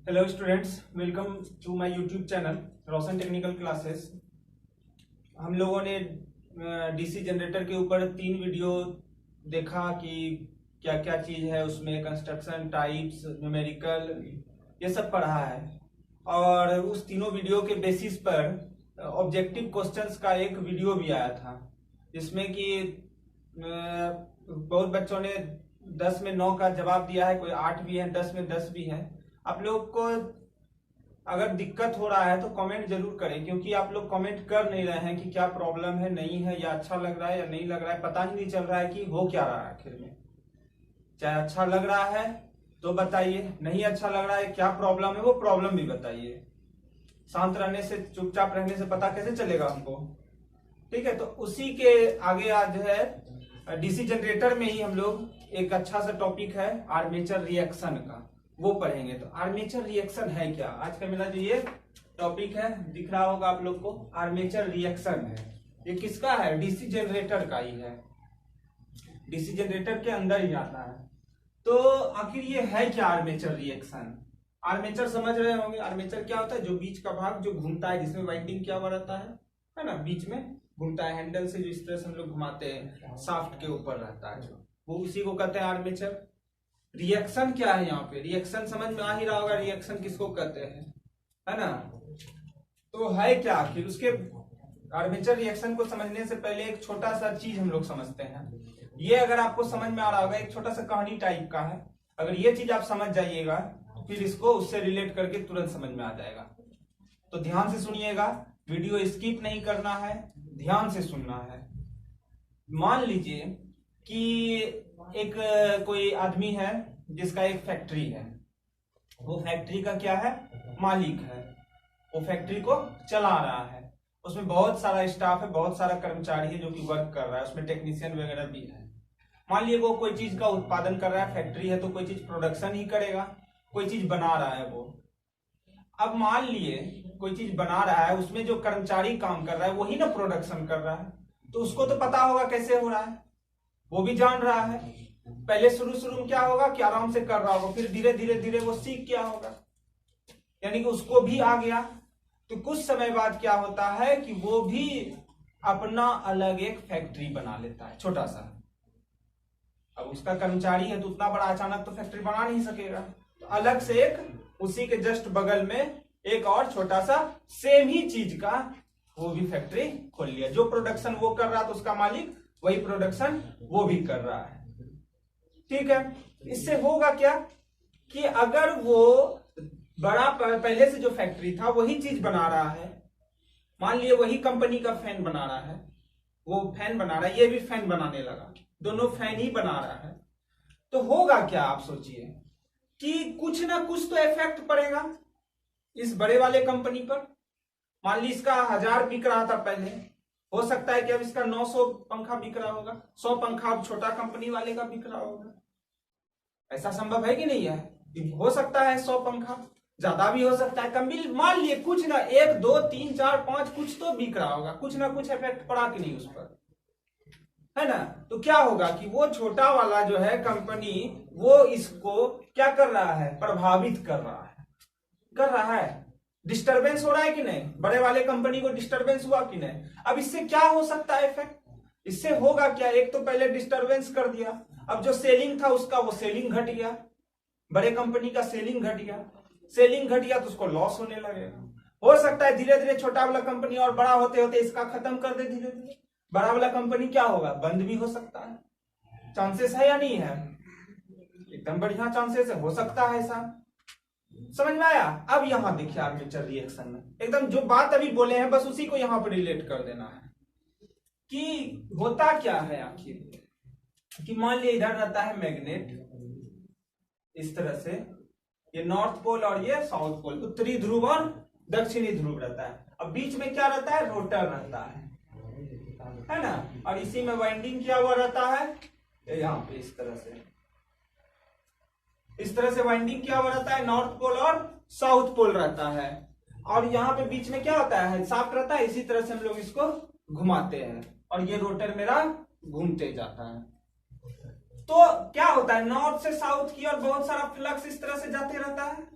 Hello students, welcome to my YouTube channel Roshan technical classes. हम लोगों ने डीसी जनरेटर के ऊपर 3 वीडियो देखा कि क्या क्या चीज़ है उसमें, कंस्ट्रक्शन टाइप्स, न्यूमेरिकल, ये सब पढ़ा है। और उस तीनों वीडियो के बेसिस पर ऑब्जेक्टिव क्वेश्चंस का एक वीडियो भी आया था, जिसमें कि बहुत बच्चों ने 10 में 9 का जवाब दिया है, कोई 8 भी है, 10 में 10 भी है। आप लोग को अगर दिक्कत हो रहा है तो कमेंट जरूर करें, क्योंकि आप लोग कमेंट कर नहीं रहे हैं कि क्या प्रॉब्लम है, नहीं है, या अच्छा लग रहा है या नहीं लग रहा है, पता ही नहीं चल रहा है कि हो क्या रहा है आखिर में। चाहे अच्छा लग रहा है तो बताइए, नहीं अच्छा लग रहा है, क्या प्रॉब्लम है वो प्रॉब्लम भी बताइए। शांत रहने से, चुपचाप रहने से पता कैसे चलेगा हमको? ठीक है, तो उसी के आगे आज है डीसी जनरेटर में ही हम लोग एक अच्छा सा टॉपिक है आर्मेचर रिएक्शन का, वो पढ़ेंगे। तो आर्मेचर रिएक्शन है क्या? आज का मेरा जो ये टॉपिक है दिख रहा होगा आप लोग को, आर्मेचर रिएक्शन है। ये किसका है? डीसी जनरेटर का ही है, डीसी जनरेटर के अंदर ही आता है। तो आखिर ये है क्या आर्मेचर रिएक्शन? आर्मेचर समझ रहे होंगे, आर्मेचर क्या होता है? जो बीच का भाग जो घूमता है, जिसमें वाइंडिंग किया हुआ रहता है ना, बीच में घूमता है, हैंडल से जो इस तरह से हम लोग घुमाते हैं, शाफ्ट के ऊपर रहता है जो, वो उसी को कहते हैं आर्मेचर। रिएक्शन क्या है यहाँ पे? रिएक्शन समझ में आ ही रहा होगा, रिएक्शन किसको कहते हैं, है ना? तो है क्या आखिर? उसके आर्मेचर रिएक्शन को समझने से पहले एक छोटा सा चीज हम लोग समझते हैं। ये अगर आपको समझ में आ रहा होगा, एक छोटा सा कहानी टाइप का है, अगर ये चीज आप समझ जाइएगा फिर इसको उससे रिलेट करके तुरंत समझ में आ जाएगा। तो ध्यान से सुनिएगा, वीडियो स्किप नहीं करना है, ध्यान से सुनना है। मान लीजिए कि एक कोई आदमी है जिसका एक फैक्ट्री है, वो फैक्ट्री का क्या है? मालिक है, वो फैक्ट्री को चला रहा है। उसमें बहुत सारा स्टाफ है, बहुत सारा कर्मचारी है जो कि वर्क कर रहा है, उसमें टेक्नीशियन वगैरह भी है। मान लीजिए वो कोई चीज का उत्पादन कर रहा है, फैक्ट्री है तो कोई चीज प्रोडक्शन ही करेगा, कोई चीज बना रहा है वो। अब मान लिए कोई चीज बना रहा है, उसमें जो कर्मचारी काम कर रहा है वही ना प्रोडक्शन कर रहा है, तो उसको तो पता होगा कैसे हो रहा है, वो भी जान रहा है। पहले शुरू में क्या होगा कि आराम से कर रहा होगा, फिर धीरे धीरे वो सीख गया होगा, यानी कि उसको भी आ गया। तो कुछ समय बाद क्या होता है कि वो भी अपना अलग एक फैक्ट्री बना लेता है, छोटा सा। अब उसका कर्मचारी है तो उतना बड़ा अचानक तो फैक्ट्री बना नहीं सकेगा, तो अलग से एक उसी के जस्ट बगल में एक और छोटा सा सेम ही चीज का वो भी फैक्ट्री खोल लिया। जो प्रोडक्शन वो कर रहा था उसका मालिक, वही प्रोडक्शन वो भी कर रहा है। ठीक है, इससे होगा क्या कि अगर वो बड़ा पहले से जो फैक्ट्री था वही चीज बना रहा है, मान लिए वही कंपनी का फैन बना रहा है, वो फैन बना रहा है, ये भी फैन बनाने लगा, दोनों फैन ही बना रहा है, तो होगा क्या? आप सोचिए कि कुछ ना कुछ तो इफेक्ट पड़ेगा इस बड़े वाले कंपनी पर। मान ली इसका 1000 बिक रहा था पहले, हो सकता है कि अब इसका 900 पंखा बिक रहा होगा, 100 पंखा अब छोटा कंपनी वाले का बिक रहा होगा। ऐसा संभव है कि नहीं है? हो सकता है 100 पंखा, ज्यादा भी हो सकता है, कम भी। मान लिए कुछ ना 1 2 3 4 5 कुछ तो बिक रहा होगा, कुछ ना कुछ इफेक्ट पड़ा कि नहीं उस पर, है ना? तो क्या होगा कि वो छोटा वाला जो है कंपनी, वो इसको क्या कर रहा है? प्रभावित कर रहा है। डिस्टरबेंस हो रहा है कि नहीं? बड़े वाले कंपनी को डिस्टरबेंस हुआ कि नहीं? अब इससे क्या हो सकता है इफेक्ट? इससे होगा क्या? एक तो पहले डिस्टरबेंस कर दिया, अब जो सेलिंग था उसका, वो सेलिंग घट गया, बड़े कंपनी का सेलिंग घट गया तो उसको लॉस होने लगेगा। हो सकता है धीरे धीरे छोटा वाला कंपनी और बड़ा होते होते इसका खत्म कर दे, धीरे धीरे बड़ा वाला कंपनी क्या होगा? बंद भी हो सकता है। चांसेस है या नहीं है? एकदम बढ़िया चांसेस है, हो सकता है ऐसा। समझ में आया? अब यहां देखिए आर्मेचर रिएक्शन में एकदम जो बात अभी बोले हैं बस उसी को यहां पर रिलेट कर देना है कि होता क्या है आखिर। कि मान लिया इधर रहता है मैग्नेट इस तरह से, ये नॉर्थ पोल और ये साउथ पोल, उत्तरी ध्रुव और दक्षिणी ध्रुव रहता है। अब बीच में क्या रहता है? रोटर रहता है ना? और इसी में वाइंडिंग किया हुआ रहता है, यहाँ पे इस तरह से वाइंडिंग किया हुआ रहता है, नॉर्थ पोल और साउथ पोल रहता है। और यहाँ पे बीच में क्या होता है? शाफ्ट रहता है, इसी तरह से हम लोग इसको घुमाते हैं और ये रोटर मेरा घूमते जाता है। तो क्या होता है? नॉर्थ से साउथ की और बहुत सारा फ्लक्स इस तरह से जाते रहता है,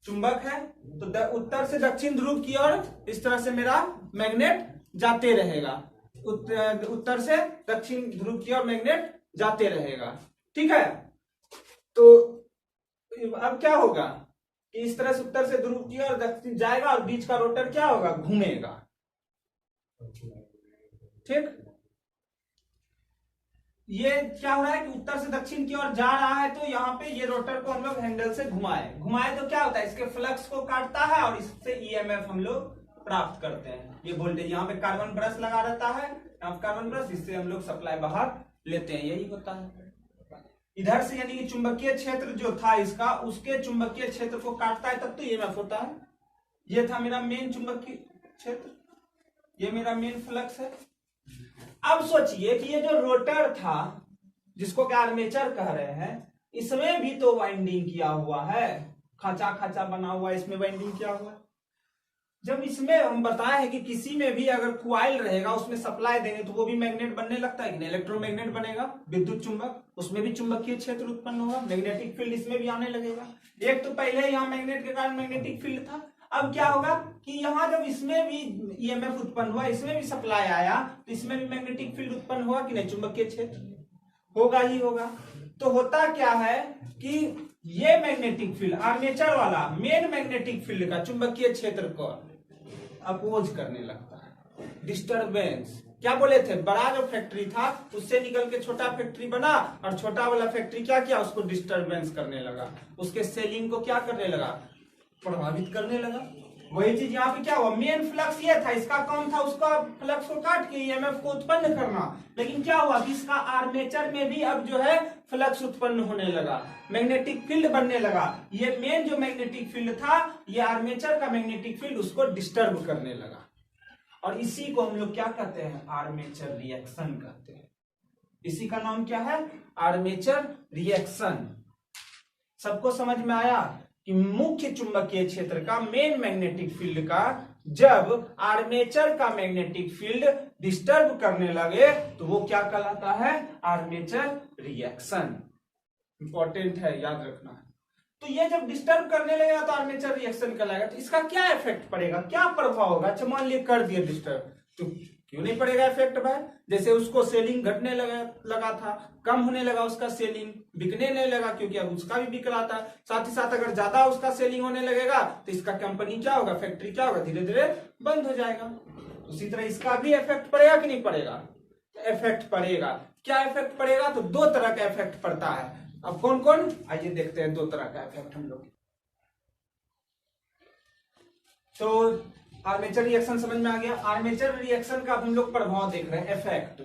चुंबक है, तो उत्तर से दक्षिण ध्रुव की ओर इस तरह से मेरा मैग्नेट जाते रहेगा, उत्तर से दक्षिण ध्रुव की ओर मैग्नेट जाते रहेगा। ठीक है, तो अब क्या होगा कि इस तरह से उत्तर से ध्रुव की ओर दक्षिण जाएगा और बीच का रोटर क्या होगा, घूमेगा। ठीक, ये क्या हो रहा है कि उत्तर से दक्षिण की ओर जा रहा है, तो यहाँ पे ये रोटर को हम लोग हैंडल से घुमाए तो क्या होता है, इसके फ्लक्स को काटता है और इससे ईएमएफ हम लोग प्राप्त करते हैं। ये वोल्टेज यहाँ पे कार्बन ब्रश लगा रहता है, कार्बन ब्रश, इससे हम लोग सप्लाई बाहर लेते हैं, यही होता है। इधर से यानी कि चुंबकीय क्षेत्र जो था इसका, उसके चुंबकीय क्षेत्र को काटता है तब तो ईएमएफ होता है। ये था मेरा मेन चुंबकीय क्षेत्र, ये मेरा मेन फ्लक्स है। अब सोचिए कि ये जो रोटर था जिसको क्या आर्मेचर कह रहे हैं, इसमें भी तो वाइंडिंग किया हुआ है, खांचा खांचा बना हुआ है, इसमें वाइंडिंग किया हुआ है। जब इसमें हम बताए हैं कि किसी में भी अगर क्वाइल रहेगा उसमें सप्लाई देंगे तो वो भी मैग्नेट बनने लगता है कि नहीं, इलेक्ट्रोमैग्नेट बनेगा, विद्युत चुंबक, उसमें भी चुंबकीय क्षेत्र उत्पन्न होगा, मैग्नेटिक फील्ड इसमें भी आने लगेगा। एक तो पहले यहाँ मैग्नेट के कारण मैग्नेटिक फील्ड था, अब क्या होगा कि यहाँ जब इसमें भी ईएमएफ उत्पन्न हुआ, इसमें भी सप्लाई आया, तो इसमें भी मैग्नेटिक फील्ड उत्पन्न हुआ कि नहीं, चुंबकीय क्षेत्र होगा ही होगा। तो होता क्या है कि ये मैग्नेटिक फील्ड आर्मेचर वाला मेन मैग्नेटिक फील्ड का चुंबकीय क्षेत्र को अपोज करने लगता है, डिस्टरबेंस। क्या बोले थे, बड़ा जो फैक्ट्री था उससे निकल के छोटा फैक्ट्री बना, और छोटा वाला फैक्ट्री क्या किया, उसको डिस्टरबेंस करने लगा, उसके सेलिंग को क्या करने लगा, प्रभावित करने लगा। वही चीज यहाँ पे क्या हुआ, मेन फ्लक्स ये था, इसका काम था उसका फ्लक्स को काट के ईएमएफ को उत्पन्न करना, लेकिन क्या हुआ कि इसका आर्मेचर में भी अब जो है फ्लक्स उत्पन्न होने लगा, मैग्नेटिक फील्ड बनने लगा। ये मेन जो मैग्नेटिक फील्ड था, ये आर्मेचर का मैग्नेटिक फील्ड उसको डिस्टर्ब करने लगा, और इसी को हम लोग क्या कहते हैं, आर्मेचर रिएक्शन कहते हैं। इसी का नाम क्या है, आर्मेचर रिएक्शन। सबको समझ में आया कि मुख्य चुंबकीय क्षेत्र का मेन मैग्नेटिक फील्ड का जब आर्मेचर का मैग्नेटिक फील्ड डिस्टर्ब करने लगे तो वो क्या कहलाता है, आर्मेचर रिएक्शन। इंपॉर्टेंट है, याद रखना है। तो ये जब डिस्टर्ब करने लगेगा तो आर्मेचर रिएक्शन कहलाएगा। तो इसका क्या इफेक्ट पड़ेगा, क्या प्रभाव होगा, अच्छा मान लिया कर दिया डिस्टर्ब, तो क्यों नहीं पड़ेगा इफेक्ट भाई, जैसे उसको सेलिंग घटने लगा था, कम होने लगा उसका सेलिंग, बिकने नहीं लगा क्योंकि अब उसका भी बिक रहा था, साथ ही साथ अगर ज्यादा उसका सेलिंग होने लगेगा तो इसका कंपनी क्या होगा, फैक्ट्री क्या होगा, धीरे धीरे बंद हो जाएगा। उसी तरह इसका भी इफेक्ट पड़ेगा कि नहीं पड़ेगा, इफेक्ट पड़ेगा। क्या इफेक्ट पड़ेगा, तो दो तरह का इफेक्ट पड़ता है। अब कौन कौन, आइए देखते हैं दो तरह का इफेक्ट हम लोग। तो आर्मेचर रिएक्शन समझ में आ गया। आर्मेचर रिएक्शन का हम लोग प्रभाव देख रहे हैं, इफेक्ट,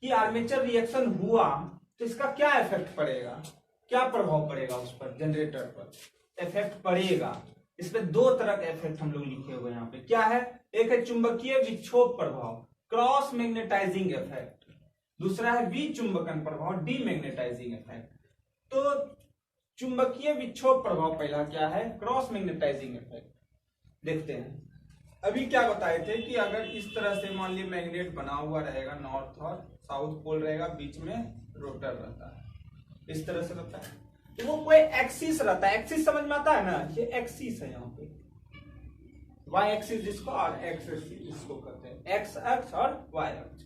कि आर्मेचर रिएक्शन हुआ तो इसका क्या इफेक्ट पड़ेगा, क्या प्रभाव पड़ेगा उस पर, जनरेटर पर इफेक्ट पड़ेगा। इसमें दो तरह का इफेक्ट हम लोग लिखे हुए यहाँ पे, क्या है, एक है चुंबकीय विक्षोभ प्रभाव, क्रॉस मैग्नेटाइजिंग इफेक्ट, दूसरा है विचुंबकन प्रभाव, डीमैग्नेटाइजिंग इफेक्ट। तो चुंबकीय विक्षोभ प्रभाव पहला क्या है, क्रॉस मैग्नेटाइजिंग इफेक्ट देखते हैं। अभी क्या बताए थे कि अगर इस तरह से मान लीजिए मैग्नेट बना हुआ रहेगा, नॉर्थ और साउथ पोल रहेगा, बीच में रोटर रहता है, इस तरह से रहता है, तो वो कोई एक्सिस रहता है, एक्सिस समझ में आता है ना, ये एक्सिस है यहाँ पे, वाई एक्सिस जिसको और एक्स एक्सिस जिसको कहते हैं, एक्स अक्ष और वाई अक्ष।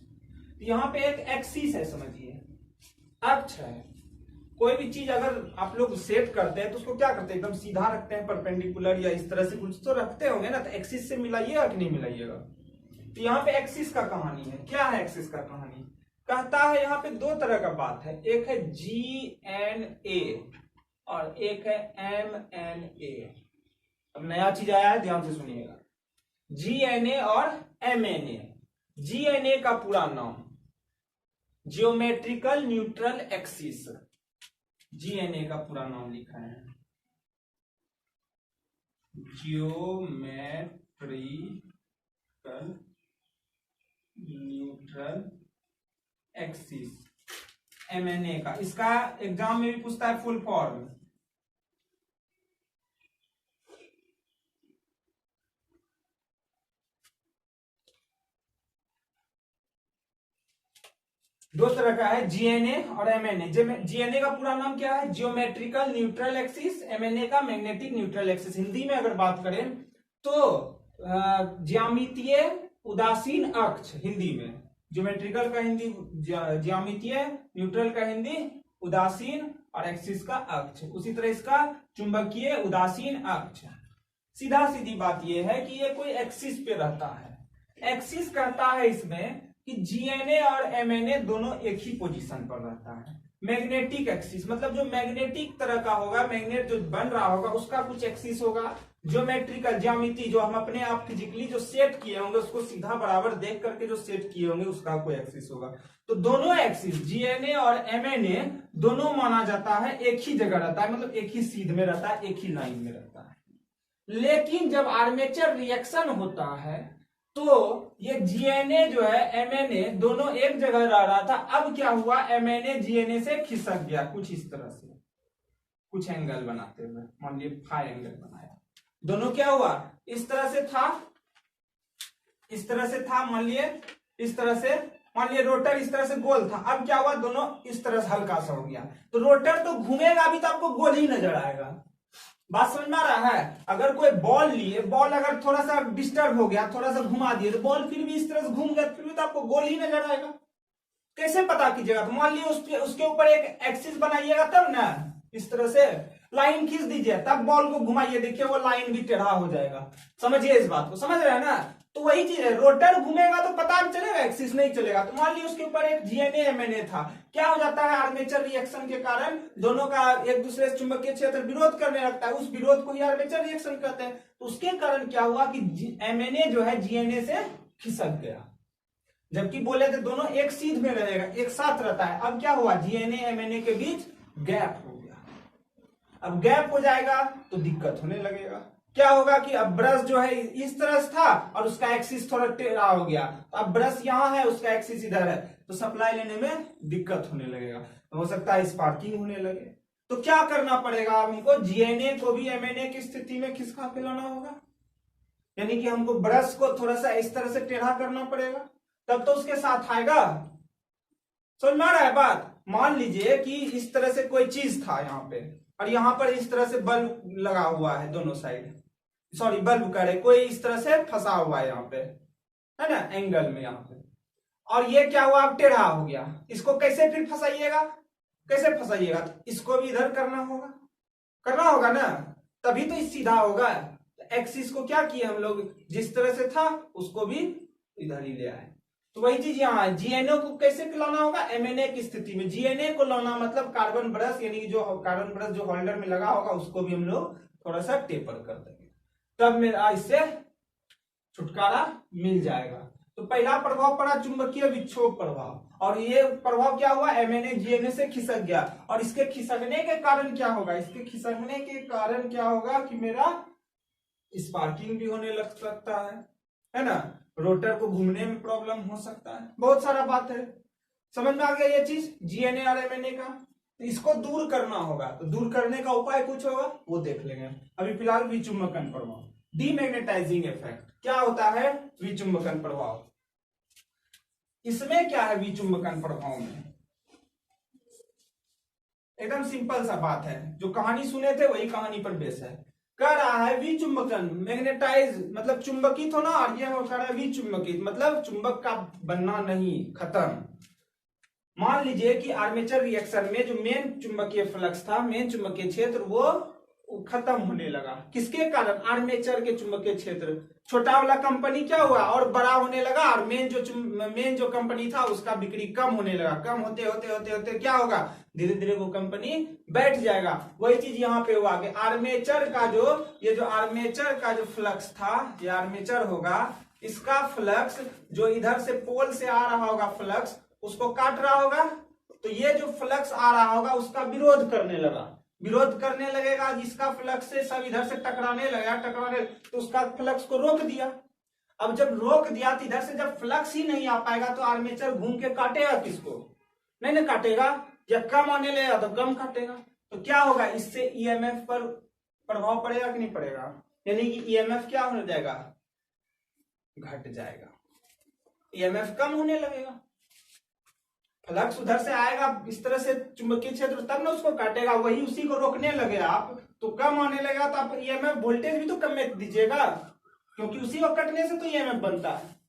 तो यहाँ पे एक एक्सिस है, समझिए अक्ष है। कोई भी चीज अगर आप लोग सेट करते हैं तो उसको क्या करते हैं, एकदम सीधा रखते हैं, परपेंडिकुलर या इस तरह से कुछ तो रखते होंगे ना, तो एक्सिस से मिलाइएगा कि नहीं मिलाइएगा। तो यहाँ पे एक्सिस का कहानी है, क्या है एक्सिस का कहानी, कहता है यहाँ पे दो तरह का बात है, एक है GNA और एक है MNA। अब नया चीज आया है, ध्यान से सुनिएगा, GNA और MNA। GNA का पूरा नाम जियोमेट्रिकल न्यूट्रल एक्सिस, GNA का पूरा नाम लिखा है, जियोमेट्रिकल न्यूट्रल एक्सिस। MNA का, इसका एग्जाम में भी पूछता है फुल फॉर्म, दो तरह का है, जीएनए और एमएनए। जीएनए का पूरा नाम क्या है? Geometrical neutral axis. एमएनए का मैग्नेटिक न्यूट्रल एक्सिस। हिंदी में अगर बात करें तो ज्यामितीय उदासीन अक्ष हिंदी में। ज्योमेट्रिकल का हिंदी ज्यामितीय, न्यूट्रल का हिंदी उदासीन, और एक्सिस का अक्ष। उसी तरह इसका चुंबकीय उदासीन अक्ष। सीधा सीधी बात यह है कि ये कोई एक्सिस पे रहता है। एक्सिस कहता है इसमें कि जीएनए और एमएनए दोनों एक ही पोजीशन पर रहता है। मैग्नेटिक एक्सिस मतलब जो मैग्नेटिक तरह का होगा, मैग्नेट जो बन रहा होगा उसका कुछ एक्सिस होगा। ज्योमेट्रिकल ज्यामिति जो हम अपने आप फिजिकली जो सेट किए होंगे उसको सीधा बराबर देख करके जो सेट किए होंगे उसका कोई एक्सिस होगा। तो दोनों एक्सिस जीएनए और एमएनए दोनों माना जाता है एक ही जगह रहता है, मतलब एक ही सीध में रहता है, एक ही लाइन में रहता है। लेकिन जब आर्मेचर रिएक्शन होता है तो ये जीएनए जो है एमएनए दोनों एक जगह रह रहा था। अब क्या हुआ? एमएनए जीएनए से खिसक गया कुछ इस तरह से, कुछ एंगल बनाते हुए। मान लीजिए फाई एंगल बनाया। दोनों क्या हुआ? इस तरह से था, इस तरह से था, मान लिए इस तरह से। मान लिए रोटर इस तरह से गोल था, अब क्या हुआ? दोनों इस तरह से हल्का सा हो गया। तो रोटर तो घूमेगा अभी तो आपको गोल ही नजर आएगा। बात समझ में आ रहा है? अगर कोई बॉल लिए, बॉल अगर थोड़ा सा डिस्टर्ब हो गया, थोड़ा सा घुमा दिए, तो बॉल फिर भी इस तरह से घूम गया, फिर भी तो आपको गोल ही नजर आएगा। कैसे पता कीजिएगा? तो मान लीजिए उसके ऊपर एक एक्सिस बनाइएगा तब ना, इस तरह से लाइन खींच दीजिए, तब बॉल को घुमाइए, देखिए वो लाइन भी टेढ़ा हो जाएगा। समझिए इस बात को, समझ रहे हैं ना? तो वही चीज है, रोटर घूमेगा तो पता चलेगा, एक्सिस नहीं चलेगा। तो मान लीजिए उसके ऊपर एक जीएनए एमएनए था, क्या हो जाता है? आर्मेचर रिएक्शन के कारण दोनों का एक दूसरे से चुंबकीय क्षेत्र विरोध करने लगता है, उस विरोध को ही आर्मेचर रिएक्शन कहते हैं। तो उसके कारण क्या हुआ कि एमएनए जो है जीएनए से खिसक गया, जबकि बोले थे दोनों एक सीध में रहेगा, एक साथ रहता है। अब क्या हुआ? जीएनए एमएनए के बीच गैप हो गया। अब गैप हो जाएगा तो दिक्कत होने लगेगा। क्या होगा कि अब ब्रश जो है इस तरह से था और उसका एक्सिस थोड़ा टेढ़ा हो गया, तो अब ब्रश यहां है, उसका एक्सिस इधर है, तो सप्लाई लेने में दिक्कत होने लगेगा। तो हो सकता है स्पार्किंग होने लगे। तो क्या करना पड़ेगा? हमको जीएनए को भी एमएनए की स्थिति में खिसका के लाना होगा, यानी कि हमको ब्रश को थोड़ा सा इस तरह से टेढ़ा करना पड़ेगा, तब तो उसके साथ आएगा। समझ में आ रहा है बात? मान लीजिए कि इस तरह से कोई चीज था यहाँ पे, और यहाँ पर इस तरह से बल्ब लगा हुआ है दोनों साइड, सॉरी बल्ब करे, कोई इस तरह से फंसा हुआ है यहाँ पे, है ना, एंगल में यहाँ पे। और ये क्या हुआ? अब टेढ़ा हो गया। इसको कैसे फिर फंसाइएगा? कैसे फंसाइएगा? इसको भी इधर करना होगा ना, तभी तो सीधा होगा। एक्सिस को क्या किए हम लोग? जिस तरह से था उसको भी इधर ही ले आए। तो वही चीज यहाँ है, जीएनए को कैसे लाना होगा? एमएनए की स्थिति में। जीएनए को लाना मतलब कार्बन ब्रश, यानी जो कार्बन ब्रश जो होल्डर में लगा होगा उसको भी हम लोग थोड़ा सा टेपर कर देंगे, तब मेरा इससे छुटकारा मिल जाएगा। तो पहला प्रभाव पड़ा चुंबकीय विक्षोभ प्रभाव, और ये प्रभाव क्या हुआ? एमएनए जीएनए से खिसक गया। और इसके खिसकने के कारण क्या होगा? इसके खिसकने के कारण क्या होगा कि मेरा स्पार्किंग भी होने लग सकता है ना, रोटर को घूमने में प्रॉब्लम हो सकता है, बहुत सारा बात है। समझ में आ गया ये चीज जीएनए और एमएनए का? तो इसको दूर करना होगा, तो दूर करने का उपाय कुछ होगा वो देख लेंगे। अभी फिलहाल विचुंबकन प्रभाव, डीमैग्नेटाइजिंग इफेक्ट। क्या होता है विचुंबकन प्रभाव? इसमें क्या है विचुंबकन प्रभाव में? एकदम सिंपल सा बात है, जो कहानी सुने थे वही कहानी पर बेस है। कह रहा है विचुंबकन, मैग्नेटाइज मतलब चुंबकित होना, और ये कह रहा है विचुंबकित मतलब चुंबक का बनना नहीं, खत्म। मान लीजिए कि आर्मेचर रिएक्शन में जो मेन चुंबकीय फ्लक्स था, मेन चुंबकीय क्षेत्र वो खत्म होने लगा। किसके कारण? आर्मेचर के चुंबकीय क्षेत्र। छोटा वाला कंपनी क्या हुआ? और बड़ा होने लगा, और मेन जो कंपनी था उसका बिक्री कम होने लगा। कम होते होते होते होते क्या होगा? धीरे धीरे वो कंपनी बैठ जाएगा। वही चीज यहाँ पे हुआ कि आर्मेचर का ये जो आर्मेचर का जो फ्लक्स था, ये आर्मेचर होगा, इसका फ्लक्स जो इधर से पोल से आ रहा होगा फ्लक्स, उसको काट रहा होगा। तो ये जो फ्लक्स आ रहा होगा उसका विरोध करने लगा, विरोध करने लगेगा, जिसका फ्लक्स से सब इधर से टकराने लगा, तो उसका फ्लक्स को रोक दिया। अब जब रोक दिया तो इधर से जब फ्लक्स ही नहीं आ पाएगा तो आर्मेचर घूम के काटेगा किसको? नहीं ना काटेगा, जब कम आने लगेगा तो कम काटेगा। तो क्या होगा? इससे ईएमएफ पर प्रभाव पड़ेगा कि नहीं पड़ेगा? यानी कि ईएमएफ क्या हो जाएगा? घट जाएगा, ईएमएफ कम होने लगेगा। फ्लक्स उधर से आएगा इस तरह से चुंबकीय क्षेत्र, तब ना उसको काटेगा, वही उसी को रोकने लगे आप तो कम आने लगेगा, तो आप ईएमएफ वोल्टेज भी तो कम में दीजिएगा, क्योंकि उसी को कटने से तो ईएमएफ बनता है।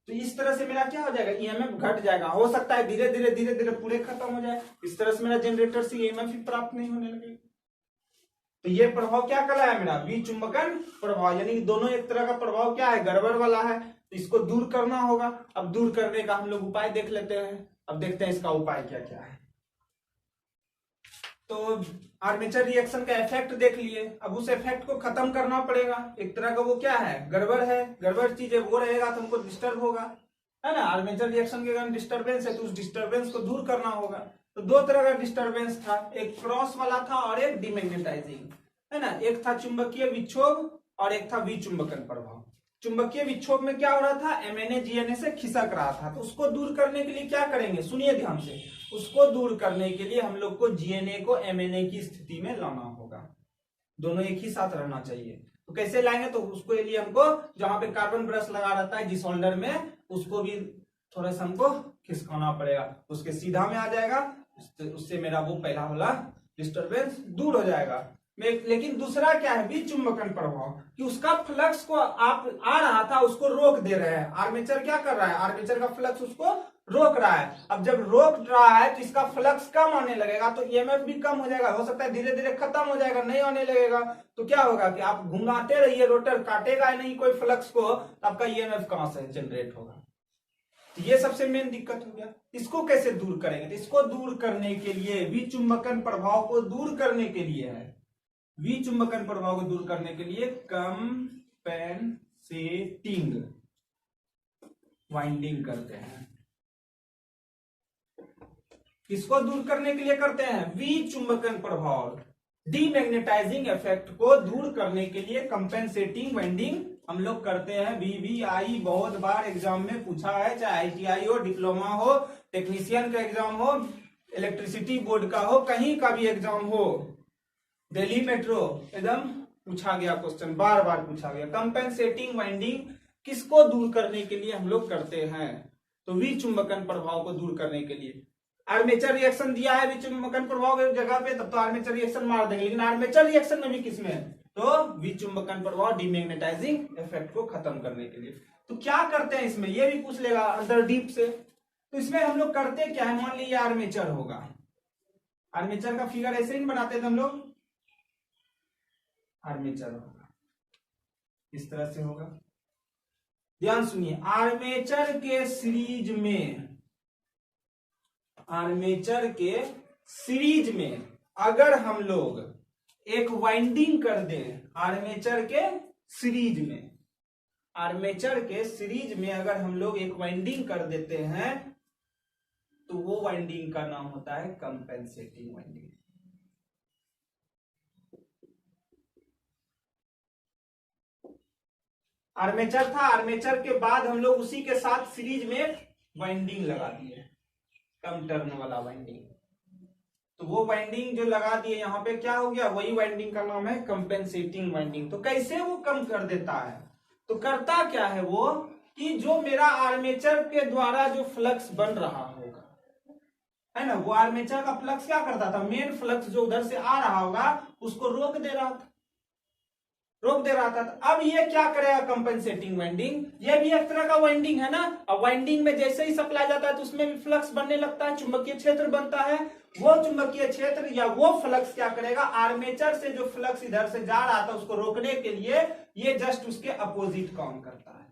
तो इस तरह से मेरा क्या हो जाएगा, ईएमएफ घट जाएगा। हो सकता है धीरे धीरे पूरे खत्म हो जाए, इस तरह से मेरा जनरेटर से ईएमएफ ही प्राप्त नहीं होने लगेगा। तो ये प्रभाव क्या कहलाया मेरा, विचुंबकन प्रभाव, यानी दोनों एक तरह का प्रभाव क्या है, गड़बड़ वाला है, तो इसको दूर करना होगा। अब दूर करने का हम लोग उपाय देख लेते हैं। अब देखते हैं इसका उपाय क्या क्या है। तो आर्मेचर रिएक्शन का इफेक्ट देख लिए, अब उस इफेक्ट को खत्म करना पड़ेगा। एक तरह का वो क्या है, गड़बड़ है, गड़बड़ चीज है, वो रहेगा तो हमको डिस्टर्ब होगा, है ना। आर्मेचर रिएक्शन के कारण डिस्टर्बेंस है, तो उस डिस्टर्बेंस को दूर करना होगा। तो दो तरह का डिस्टर्बेंस था, एक क्रॉस वाला था और एक डिमैग्नेटाइजिंग, है ना। एक था चुंबकीय विक्षोभ और एक था विचुंबकन प्रभाव। चुंबकीय विक्षोभ में क्या हो रहा था, एमएनए जीएनए से खिसक रहा था, तो उसको दूर करने के लिए क्या करेंगे, सुनिए ध्यान से। उसको दूर करने के लिए हम लोग को जीएनए को एमएनए की स्थिति में लाना होगा, दोनों एक ही साथ रहना चाहिए। तो कैसे लाएंगे, तो उसके लिए हमको जहां पे कार्बन ब्रश लगा रहता है जिस होल्डर में, उसको भी थोड़ा सा हमको खिसकाना पड़ेगा, उसके सीधा में आ जाएगा, उससे मेरा वो पहला वाला डिस्टर्बेंस दूर हो जाएगा। लेकिन दूसरा क्या है, विचुंबकन प्रभाव, कि उसका फ्लक्स को आप आ रहा था उसको रोक दे रहे हैं। आर्मेचर क्या कर रहा है, आर्मेचर का फ्लक्स उसको रोक रहा है। अब जब रोक रहा है तो इसका फ्लक्स कम आने लगेगा, तो ईएमएफ भी कम हो जाएगा, हो सकता है धीरे धीरे खत्म हो जाएगा, नहीं आने लगेगा। तो क्या होगा कि आप घुमाते रहिए, रोटर काटेगा नहीं कोई फ्लक्स को, तो आपका ईएमएफ कहां से जनरेट होगा। तो ये सबसे मेन दिक्कत हो गया। इसको कैसे दूर करेंगे, तो इसको दूर करने के लिए, विचुंबकन प्रभाव को दूर करने के लिए है, विचुंबकन प्रभाव को दूर करने के लिए कंपेंसेटिंग वाइंडिंग करते हैं। किसको दूर करने के लिए करते हैं, विचुंबकन प्रभाव, डीमैग्नेटाइजिंग इफेक्ट को दूर करने के लिए कंपेंसेटिंग वाइंडिंग हम लोग करते हैं। वीवीआई बहुत बार एग्जाम में पूछा है, चाहे आईटीआई हो, डिप्लोमा हो, टेक्नीशियन का एग्जाम हो, इलेक्ट्रिसिटी बोर्ड का हो, कहीं का भी एग्जाम हो, दिल्ली मेट्रो, एकदम पूछा गया क्वेश्चन, बार बार पूछा गया। कंपेंसेटिंग वाइंडिंग किसको दूर करने के लिए हम लोग करते हैं, तो विचुंबकन प्रभाव को दूर करने के लिए। आर्मेचर रिएक्शन दिया है विचुंबकन प्रभाव की जगह पे, तब तो आर्मेचर रिएक्शन मार देंगे, लेकिन आर्मेचर रिएक्शन में भी किसमें, तो विचुंबकन प्रभाव, डीमैग्नेटाइजिंग इफेक्ट को खत्म करने के लिए। तो क्या करते हैं इसमें, ये भी पूछ लेगा अंदर डीप से। तो इसमें हम लोग करते क्या है, मान लीजिए आर्मेचर होगा, आर्मेचर का फिगर ऐसे ही बनाते थे हम लोग, आर्मेचर होगा इस तरह से होगा। ध्यान सुनिए, आर्मेचर के सीरीज में, आर्मेचर के सीरीज में अगर हम लोग एक वाइंडिंग कर दें, आर्मेचर के सीरीज में, आर्मेचर के सीरीज में अगर हम लोग एक वाइंडिंग कर देते हैं, तो वो वाइंडिंग का नाम होता है कंपेंसेटिंग वाइंडिंग। आर्मेचर था, आर्मेचर के बाद हम लोग उसी के साथ सीरीज में वाइंडिंग लगा दिए, कम टर्न वाला वाइंडिंग। तो वो वाइंडिंग जो लगा दिए यहाँ पे क्या हो गया, वही वाइंडिंग का नाम है कंपेंसेटिंग वाइंडिंग। तो कैसे वो कम कर देता है, तो करता क्या है वो, कि जो मेरा आर्मेचर के द्वारा जो फ्लक्स बन रहा होगा, है ना, वो आर्मेचर का फ्लक्स क्या करता था, मेन फ्लक्स जो उधर से आ रहा होगा उसको रोक दे रहा था, रोक दे रहा था। अब ये क्या करेगा, कंपेंसेटिंग वाइंडिंग, ये भी एक तरह का वाइंडिंग है ना। अब वाइंडिंग में जैसे ही सप्लाई जाता है तो उसमें भी फ्लक्स बनने लगता है, चुंबकीय क्षेत्र बनता है। वो चुंबकीय क्षेत्र या वो फ्लक्स क्या करेगा, आर्मेचर से जो फ्लक्स इधर से जा रहा था उसको रोकने के लिए ये जस्ट उसके अपोजिट काम करता है,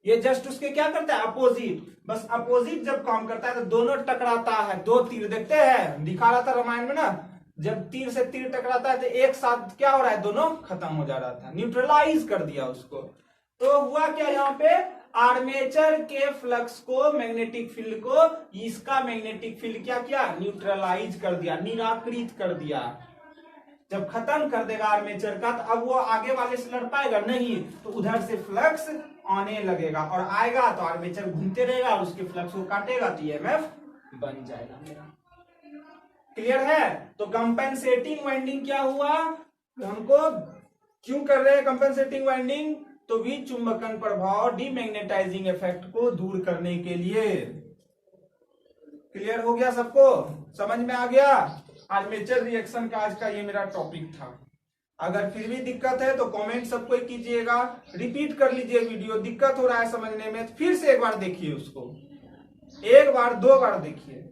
ये जस्ट उसके क्या करता है, अपोजिट। बस अपोजिट जब काम करता है तो दोनों टकराता है, दो तीर देखते हैं, दिखा रहा था रामायण में ना, जब तीर से तीर टकराता है तो एक साथ क्या हो रहा है, दोनों खत्म हो जा रहा था, न्यूट्रलाइज कर दिया उसको। तो हुआ क्या, यहाँ पे आर्मेचर के फ्लक्स को, मैग्नेटिक फील्ड को, इसका मैग्नेटिक फील्ड क्या किया, न्यूट्रलाइज कर दिया, निराकृत कर दिया। जब खत्म कर देगा आर्मेचर का, तो अब वो आगे वाले से लड़ पाएगा नहीं, तो उधर से फ्लक्स आने लगेगा, और आएगा तो आर्मेचर घूमते रहेगा और उसके फ्लक्स को काटेगा, तो ईएमएफ बन जाएगा मेरा। क्लियर है। तो कंपेंसेटिंग वाइंडिंग क्या हुआ, हमको क्यों कर रहे हैं कंपेंसेटिंग वाइंडिंग, तो विचुंबकन प्रभाव, डीमैग्नेटाइजिंग इफेक्ट को दूर करने के लिए। क्लियर हो गया सबको, समझ में आ गया। आर्मेचर रिएक्शन का आज का ये मेरा टॉपिक था। अगर फिर भी दिक्कत है तो कमेंट सबको कीजिएगा, रिपीट कर लीजिए वीडियो। दिक्कत हो रहा है समझने में फिर से एक बार देखिए उसको, एक बार दो बार देखिए,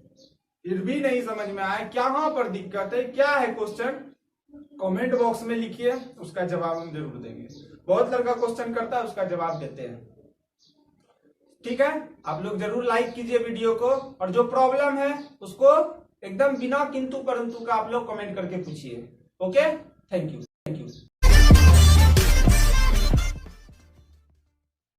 फिर भी नहीं समझ में आए कहाँ पर दिक्कत है, क्या है क्वेश्चन, कमेंट बॉक्स में लिखिए, उसका जवाब हम जरूर देंगे। बहुत लड़का क्वेश्चन करता है, उसका जवाब देते हैं। ठीक है, आप लोग जरूर लाइक कीजिए वीडियो को, और जो प्रॉब्लम है उसको एकदम बिना किंतु परंतु का आप लोग कमेंट करके पूछिए। Okay, thank you.